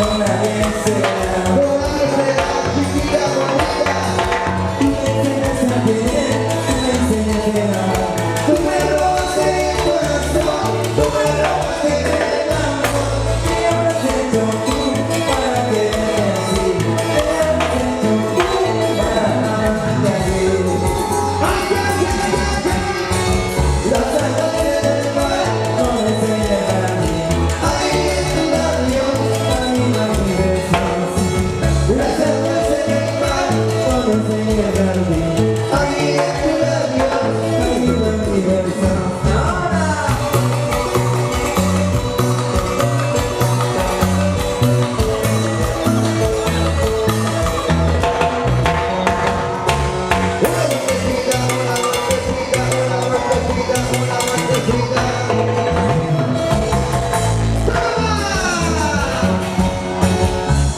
con nadie será. Con nadie será, chiquita bonita. Y me enseñas a querer, me enseñas a quedar. Tú me robas el corazón, tú me robas el amor. ¿Qué habrás hecho tú para quererme así? ¿Qué habrás hecho tú para amarte así? ¡Ay, ay, ay, ay, ay! Los árboles del mar no me enseñan a mí. Ahí en tu labio, Anima mi besos. las aguas en el mar. No me enseñan a mí. Ahí en tu labio, Anima mi besos. Ahora.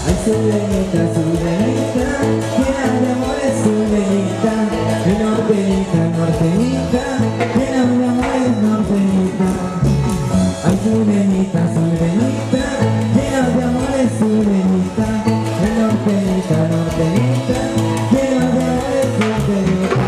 Ay, Sulenita, Sulenita, llena de amor es Sulenita, norteñita, norteñita, llena de amor es norteñita. Ay, Sulenita, Sulenita, llena de amor es Sulenita, norteñita, norteñita, llena de amor es norteñita.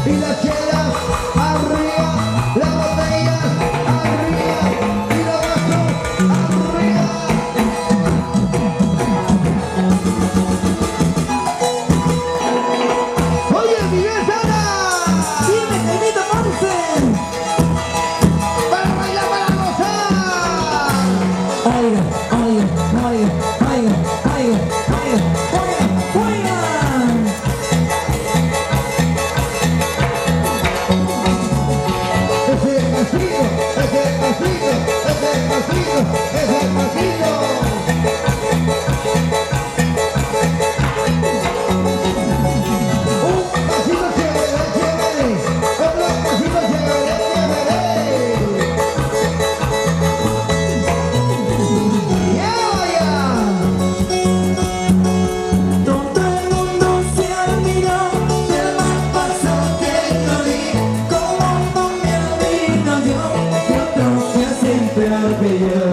Y las chelas arriba, la botella arriba, y los vasos arriba. Oye, Miguel Sara, ¡Dime, Jaimito Monsen! para bailar, para gozar. Oiga, oiga, oiga, oiga, oiga, oiga, oiga, oiga. Ese es el pasito, ese es el pasito, ese es el pasito, ese es el pasito. Un pasito chévere, chévere, otro pasito chévere, chévere. ¡Ya vaya! Todo el mundo se admiró del mal paso que yo di. Como no me olvido yo de otros que hacen peor que yo.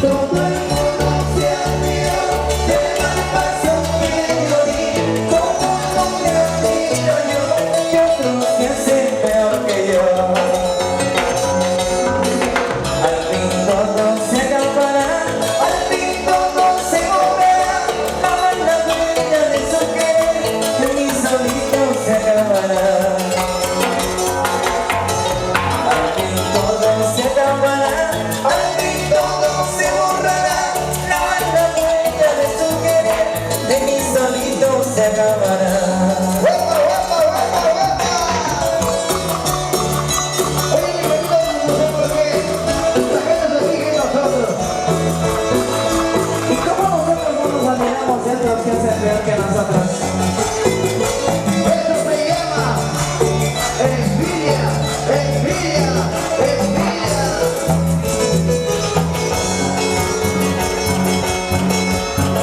Todo el mundo se admiró del mal paso que yo di. Como no me olvido yo de otros que hacen peor que yo. Al fin todo se acabará, al fin todo se moverá. La dueña de su querer, de mí solito se acabará. Al fin todo se acabará, al fin todo se borrará. La dueña de su querer, de mí solito se acabará. ¡Huepa, huepa, huepa, huepa! Oye, mi querido, no sé por qué esta gente se fija en nosotros. ¿Y cómo nosotros no nos admiramos de otros que hacen peor que nosotros? Eso se llama envidia, envidia, envidia.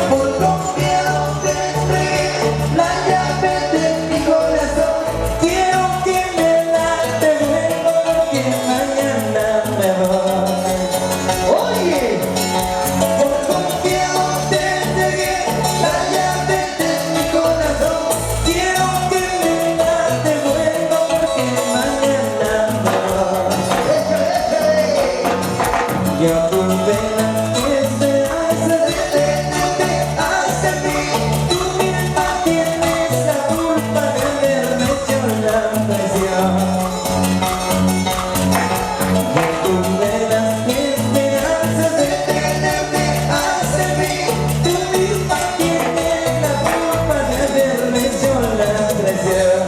Por confiado te entregué la llave de mi corazón. Quiero que me la devuelva porque mañana me voy. Oye, Por confiado te entregué la llave de mi corazón. Quiero que me la devuelva porque mañana me voy. échale. Yo tuve la esperanza de tenerte hacia mí. Tú misma tienes la culpa de haberme hecho la presión. Yo tuve la esperanza de tenerte hacia mí. Tú misma tienes la culpa de haberme hecho la presión.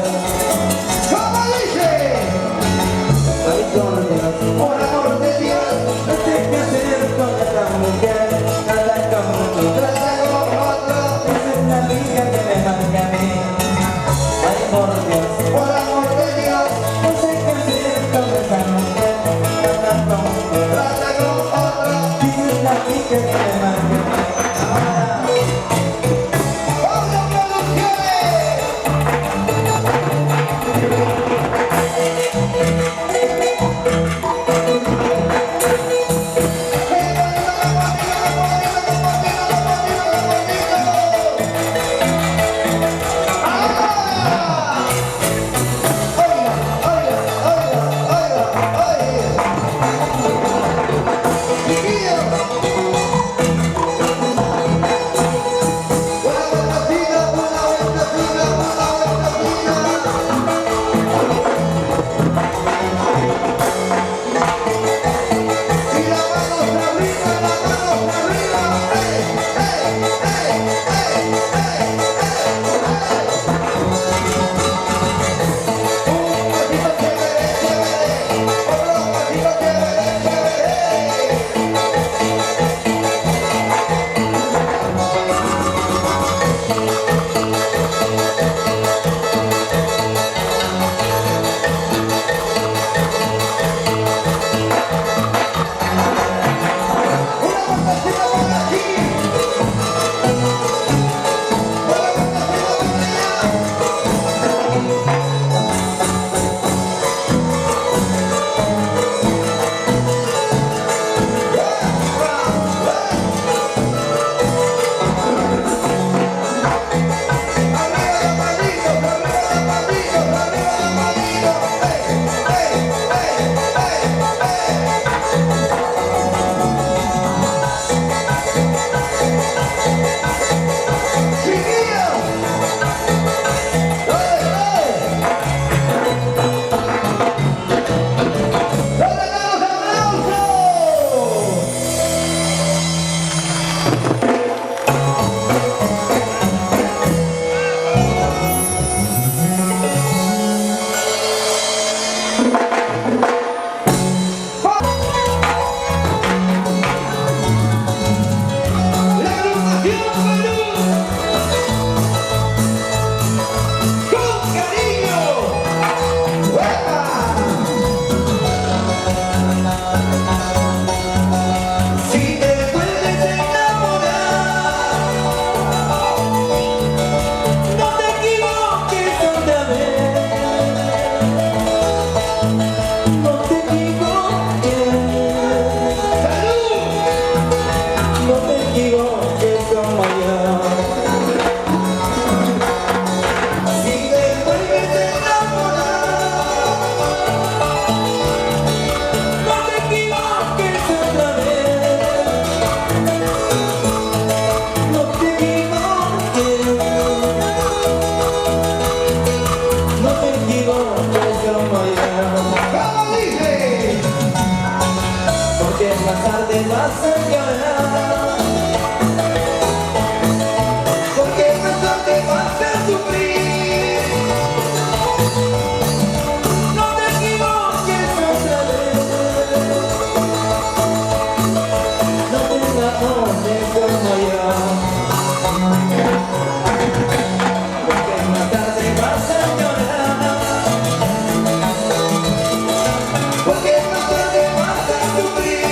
¿Cómo dice? Ay, con el corazón. Por amor más tarde vas a llorar, porque más tarde vas a sufrir. No te equivoques otra vez, no te enamores como yo, porque más tarde vas a llorar, porque más tarde vas a sufrir.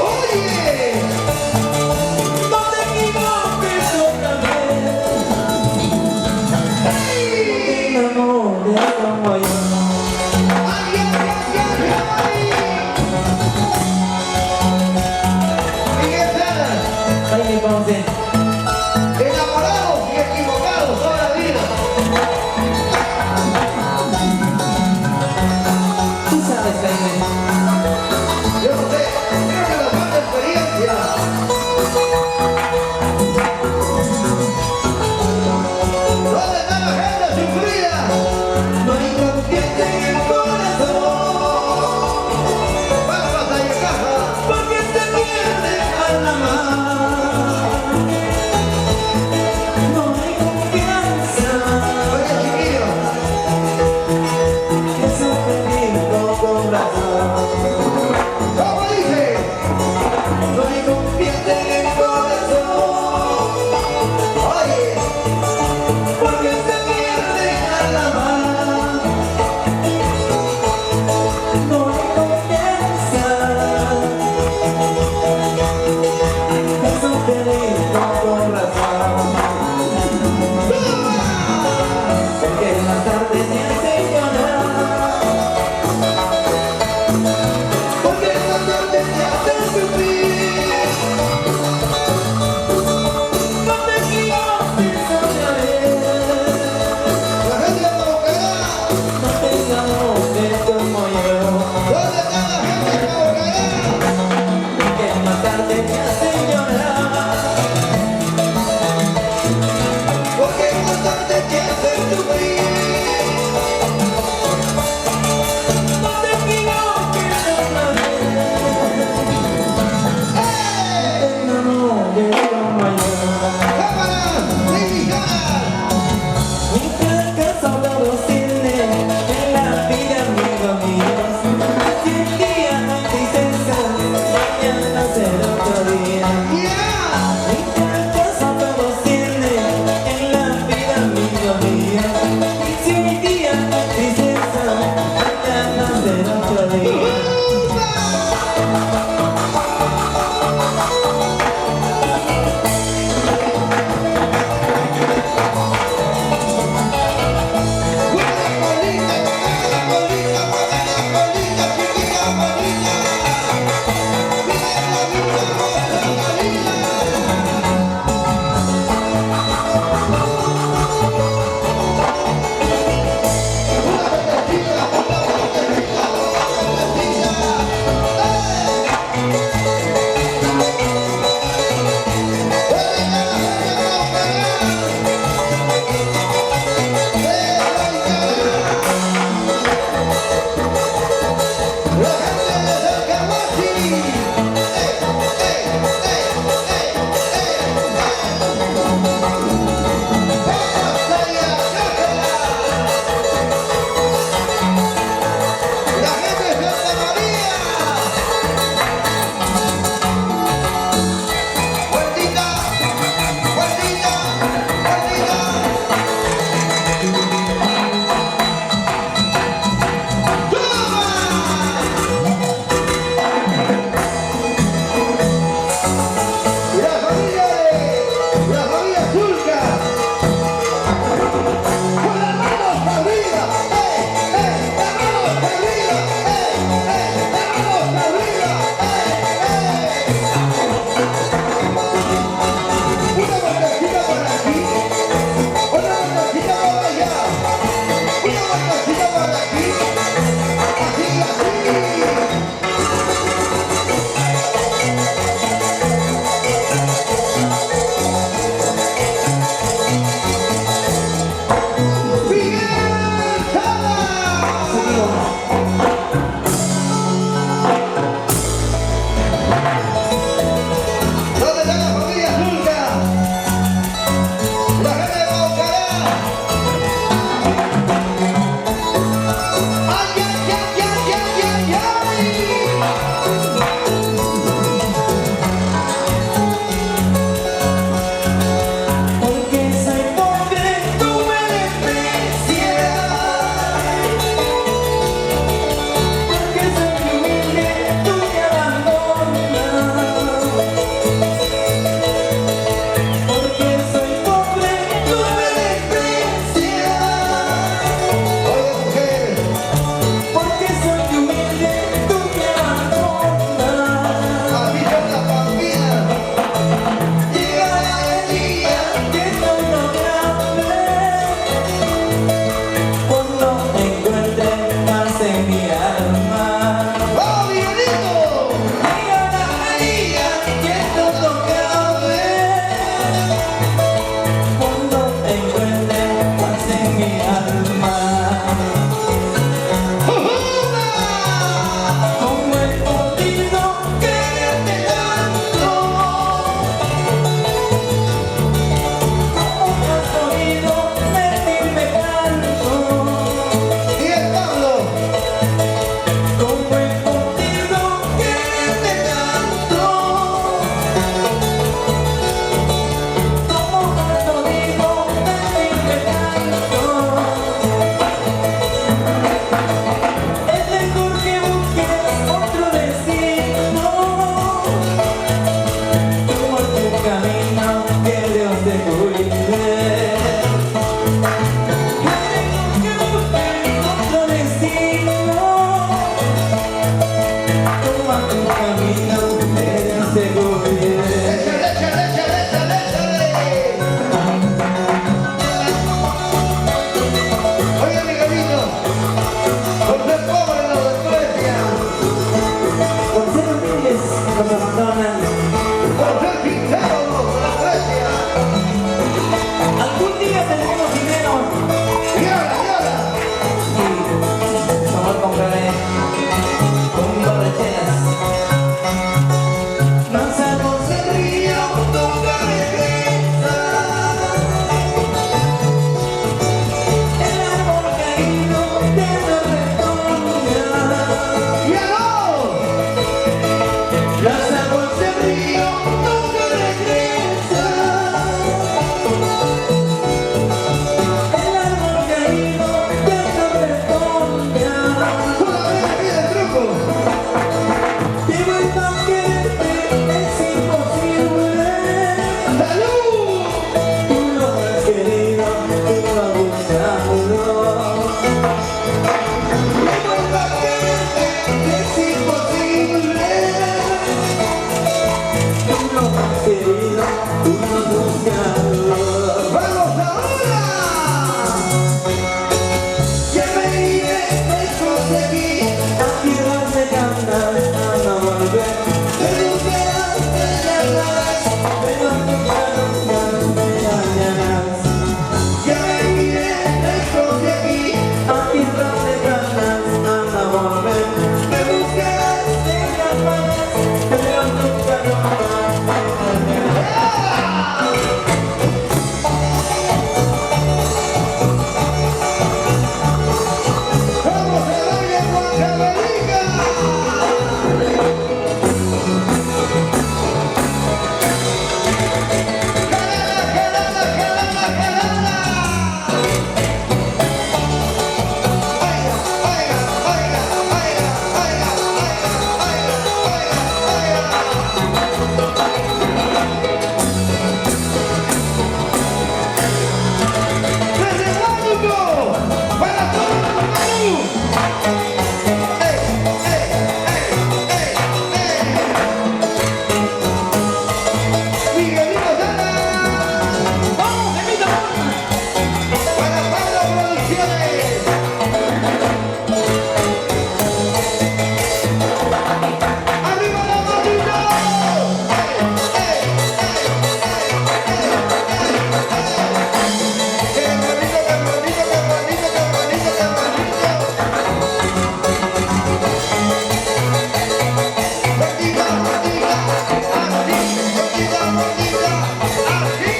Oye, no te equivoques otra vez, no te enamores como yo. ¡Ay, ay, ay, ay, ay! Miguel Salas, Jaime Ponce, enamorados y equivocados toda la vida. tú sabes, Jaime. Yo no sé, creo que nos falta experiencia. ¿Dónde está la gente sufrida? No hay confianza en el corazón, Vamos a caja. porque se pierde al amar. camino, ella se cubre. Échale, échale, échale, échale, échale. Oye, Miguelito, por ser pobre lo desprecia, Por ser humildes nos abandonan. por ser sinceros lo desprecia. Algún día tendremos dinero Llora, llora. y solo compraré un par de chelas. Lanzamos el río, nunca regresa. El árbol caído de la retoña. ¡Ya no! Lanzamos el río, nunca regresa. El árbol caído de la retoña. Solamente pide el truco. Te vuelvo a quererte, es imposible. ¡Salud! Tú lo has querido, tú lo has buscado. Te vuelvo a quererte, es imposible. Tú lo has querido, tú lo has buscado. ¡Vamos ahora! Ya me iré lejos de aquí, a tierras lejanas, a no volver. Pero quedaste llamadas, pero nunca me hallarás. Ya me iré lejos de aquí, a tierras lejanas, a no volver. Me buscarás en llamadas, pero nunca me hallarás. ¡Vamos a darle con Jamaica! ¡Jalala, jalala, jalala, jalala! ¡Oiga, oiga, oiga, oiga, oiga, oiga, oiga, oiga! ¡Desde Huánuco! ¡Para todo el Perú! ¡Ey, ey, ey, ey, ey! ¡Miguelito Sala! ¡Vamos, Emilio! ¡Para Pablo Producciones! ¡Arriba la manito! ¡Ey, ey, ¡qué bonito, qué bonito, qué bonito, qué bonito, qué bonito! ¡Mordida, mordida! ¡Así! ¡Mordida, mordida! ¡Así!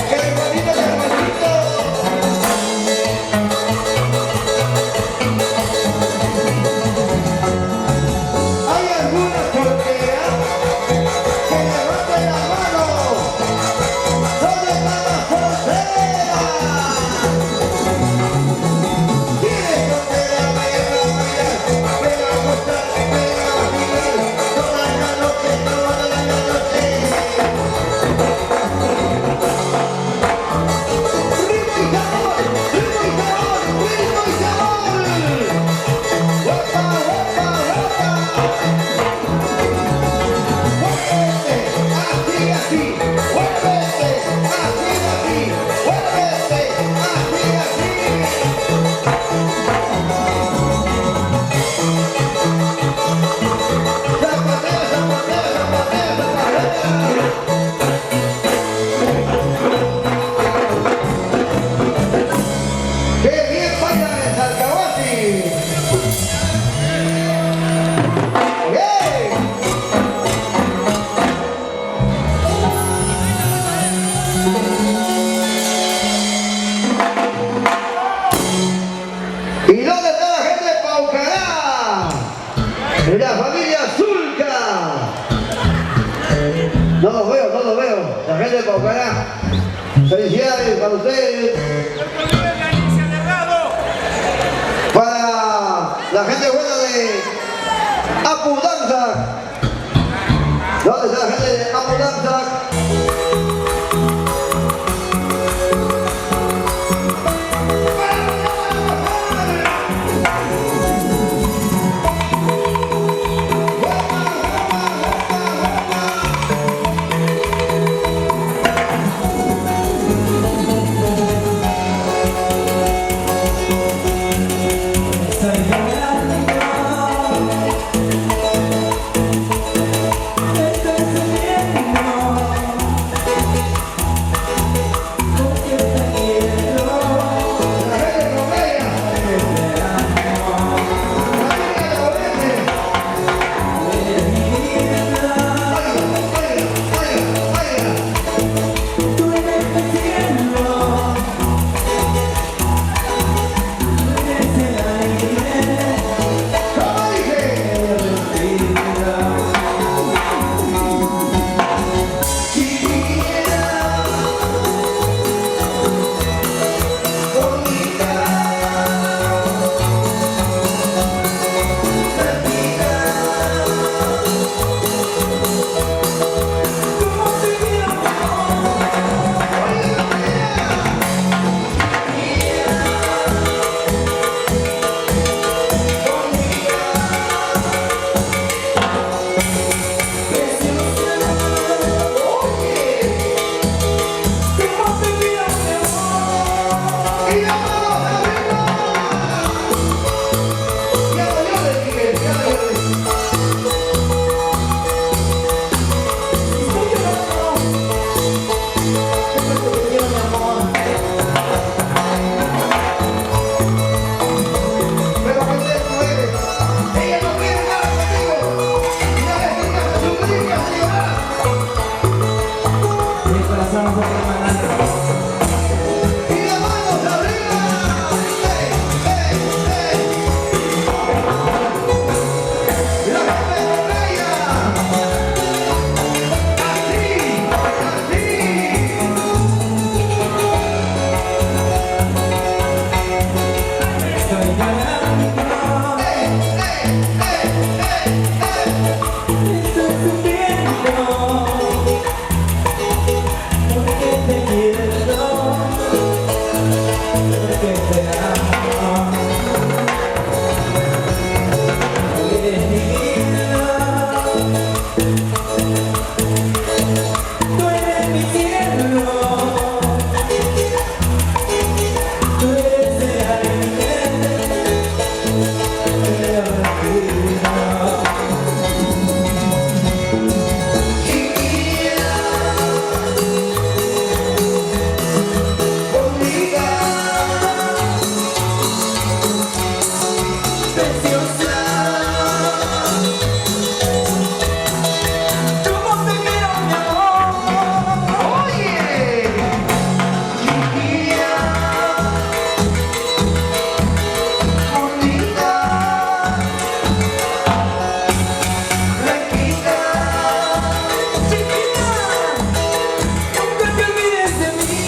¡Qué bonito, qué bonito! ¿Hay alguna soltera que levante la mano? ¿Dónde están las solteras? ¿Quién es soltera? Venga a bailar, venga a gozar, venga a bailar toda la noche, toda la noche. ¡Ritmo y sabor! ¡Ritmo y sabor! ¡Ritmo y sabor! ¡Opa, opa, opa! ¡Muévete! ¡Así, así! ¡Muévete! ¡Así, así! ¡Muévete! ¡Así, así! ¡Zapatea, zapatea, zapatea, zapatea! ¡Qué bien bailan en Salcahuasi! ¡Bien! ¿Y dónde está la gente de Paucará? De la familia Zulca. No los veo, no los veo. La gente de Paucará. Felicidades para ustedes. Para la gente buena de Apu Danza. ¿Dónde está la gente de Apu Danza? preciosa. ¿Cómo te quiero, mi amor? Oye, chiquilla, bonita, blanquita, Chiquita, nunca te olvides de mí.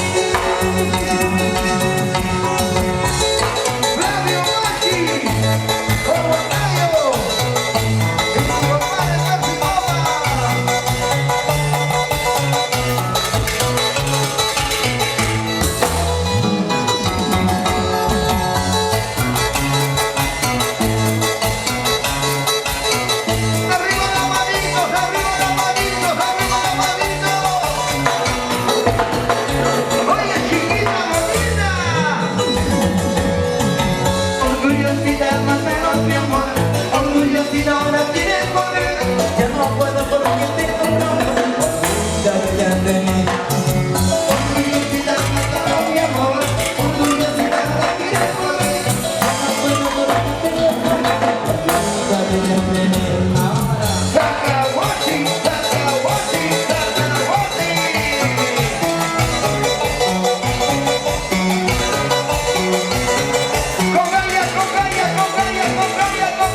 Flavio Machi, como tallo, y mi compadre Maxi Copa. Arriba las manitos, arriba las manitos, arriba las manitos. Oye, chiquita, bonita. Orgullosita, más menos mi amor. Orgullosita, ahora quieres volver. Ya no puedo porque tengo problemas. Ya de mí. Orgullosita, mátalo, mi amor. Orgullosita, ahora quieres volver. Cacahuati, cacahuati, cacahuati. Con galia, con galia, con galia, con galia, con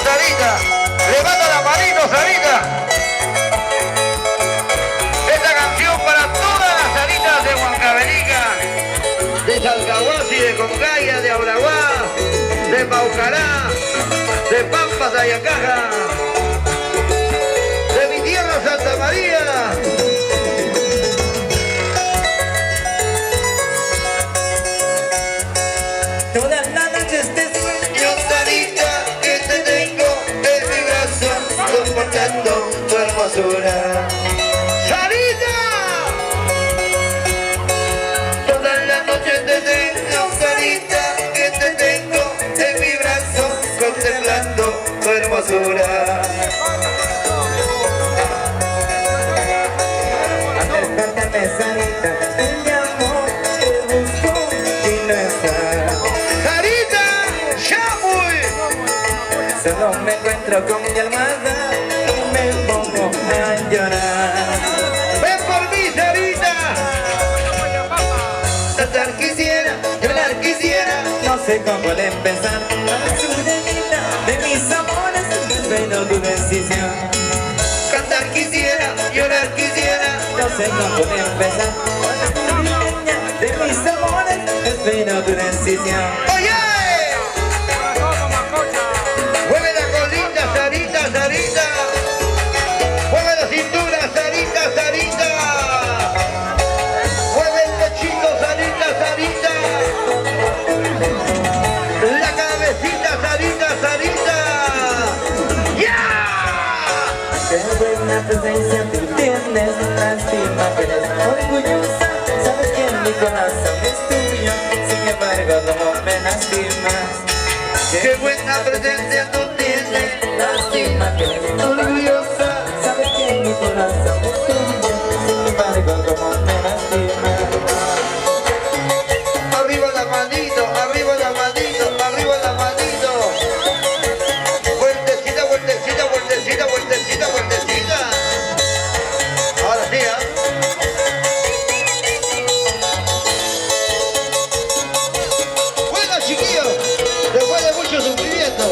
Sarita. Levanta la manito, Sarita. Esta canción para todas las Saritas de Huancavelica, de Salcahuasi, de Concaya, de Auraguá, de Paucará, de Pampas, de Ayacaja, de mi tierra Santa María. Todas las noches te sueño, Sarita, que te tengo en mi brazo, compartiendo tu hermosura. ¡Sarita! Todas las noches te tengo, Sarita, que te tengo en mi brazo, contemplando tu hermosura. acércate, Sarita, mi amor, te busco y no estás. ¡Sarita! ¡Ya voy! Solo me encuentro con mi almohada y me pongo a llorar. ¡Ven por mí, Sarita! Cantar quisiera, llorar quisiera. No sé cómo empezar. Sudanita de mis amores, pero tu decisión. Cantar quisiera, llorar quisiera. No sé cómo empezar. Niña de mis amores, espero tu decisión. ¡Oye! Mueve la colita, Sarita, Sarita. Mueve la cintura, Sarita, Sarita. Mueve el pechito, Sarita, Sarita. La cabecita, Sarita, Sarita. ¡Ya! Qué buena presencia tú tienes, lástima que eres orgullosa. Sabes que mi corazón es tuyo, sin embargo no me lastimas. ¡Qué buena presencia tú tienes! Lástima que eres orgullosa. Sabes que mi corazón es tuyo, sin embargo como me lastimas. Arriba la manito, arriba la manito, arriba la manito. Vueltecita, vueltecita, vueltecita, vueltecita, vueltecita. Ahora sí, ¿ah? Bueno, chiquillos, después de mucho sufrimiento.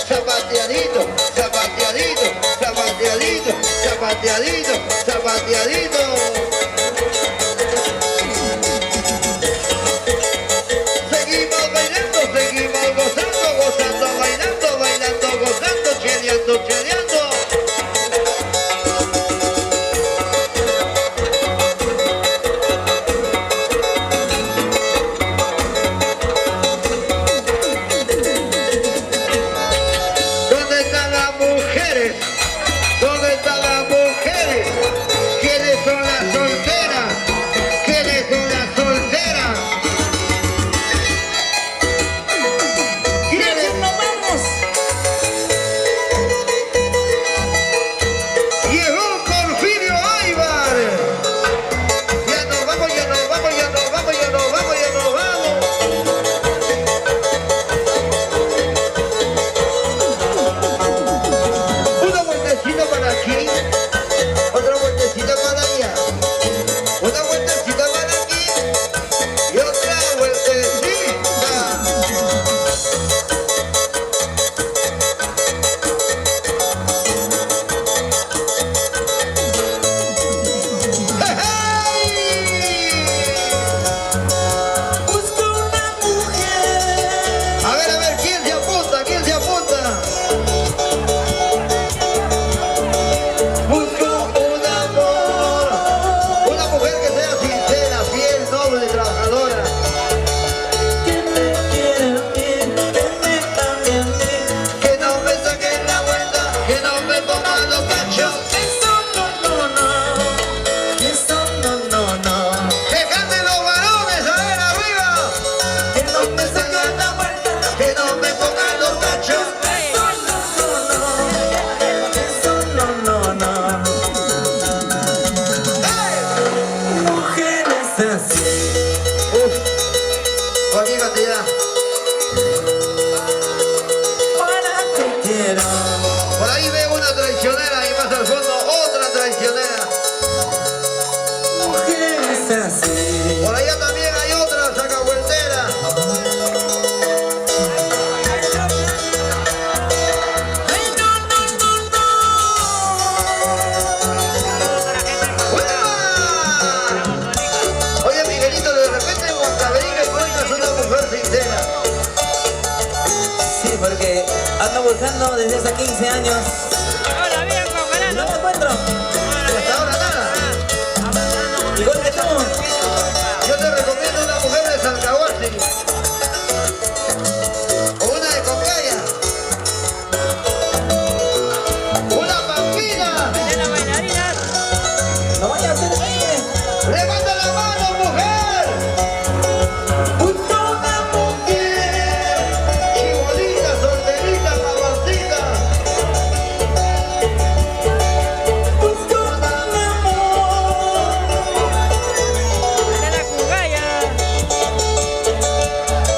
Zapateadito, zapateadito, zapateadito, zapateadito, zapateadito. Seguimos bailando, seguimos gozando, gozando, bailando, bailando, gozando, cheleando, cheleando. ¿Dónde están las mujeres? ¿Dónde están las mujeres? ¿Quiénes son las solteras? ¿Quiénes son las solteras? ¿Quiénes? ¡Nos vamos! Llegó Porfirio Aybar. Ya nos vamos, ya nos vamos, ya nos vamos, ya nos vamos, ya nos vamos. Una vueltecita para aquí, otra vueltecita para allá. Una vueltecita para aquí y otra vueltecita. Busco una mujer. A ver, ¿quién se apunta? ¿Quién se apunta? Busco un amor, una mujer que sea sincera, fiel, noble, trabajadora. Que me quiera bien, que me ame a mí. Que no me saquen la vuelta, que no me pongan los cachos. Eso no. Que canten los varones, a ver, arriba. Que no me saquen la vuelta. Que no me pongan los cachos. Eso no. ¡Hey! Mujeres así. Olvídate ya. Para te quiero. Por ahí veo una traicionera y más al fondo otra traicionera. Mujeres así. Por allá también hay otra sacavueltera. buscando desde hace 15 años. Hola, bien, Paucará, No ¿no? te encuentro. Y hasta ahora nada. Igual que tú. Yo te recomiendo una mujer de Salcahuasi. O una de Concaya. Una pampina. De la bailarina. No vayas a hacer baile. Levanta la mano, mujer. Busco una mujer. Chibolita, solterita, mamacita. Busco un amor. De la Cugaya.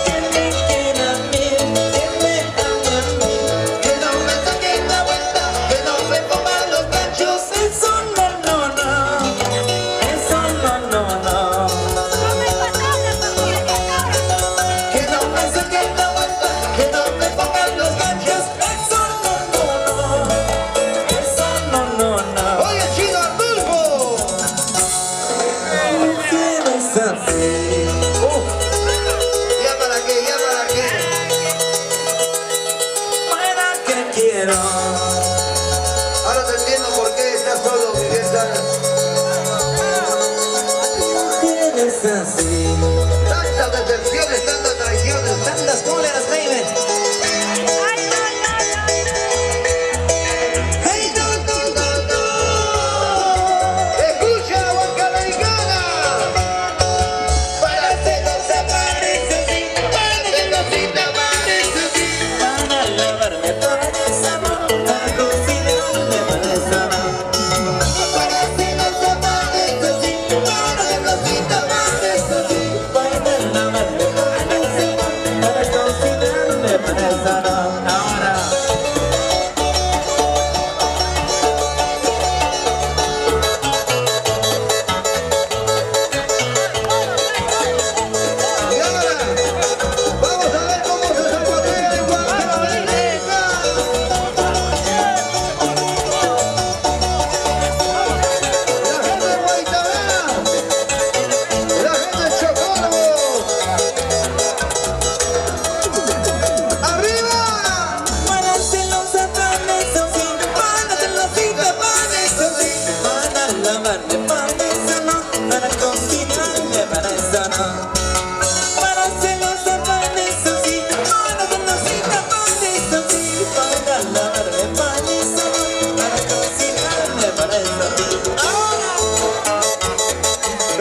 Que me quiera a mí, que me ame a mí. Que no me saque la vuelta, que no me ponga los ganchos. Eso no, no, no. Eso no, no, no. Que no me saque la vuelta, que no me ponga los ganchos. Eso no, no, no. Eso no, no, no. Oye, Chino Arnulfo. Mujeres así. ¿Ya para qué? ¿Ya para qué? ¿Para qué quiero? Ahora te entiendo por qué estás solo, Miguel Salas. Mujeres así. Tantas decepciones, tantas traiciones. Tantas cóleras, baby. Hey, no, no, no, no. Escucha, Huancamericana. Para que no se aparece así, para que no se te aparece así. Para lavarme, para desarmar, para cocinarme, para desarmar. Para que no se aparece así, para que no se te aparece así. Para lavarme, para desarmar, para cocinarme, para desarmar. Ahora. Y ahora, vamos a ver cómo se zapatea en Huancavelica. La gente de Guaitabá, la gente de Chocorvo. ¡Arriba! Para hacer los zapanes así, para hacer los zapanes así, para lavarme, para desarmar, para cocinarme, para desarmar. Para hacer los zapanes así, para hacer los zapanes así, para lavarme, para desarmar, para cocinarme, para desarmar. Ahora.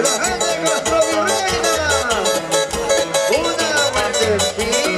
La gente de Castro Virreina. Una vueltecita.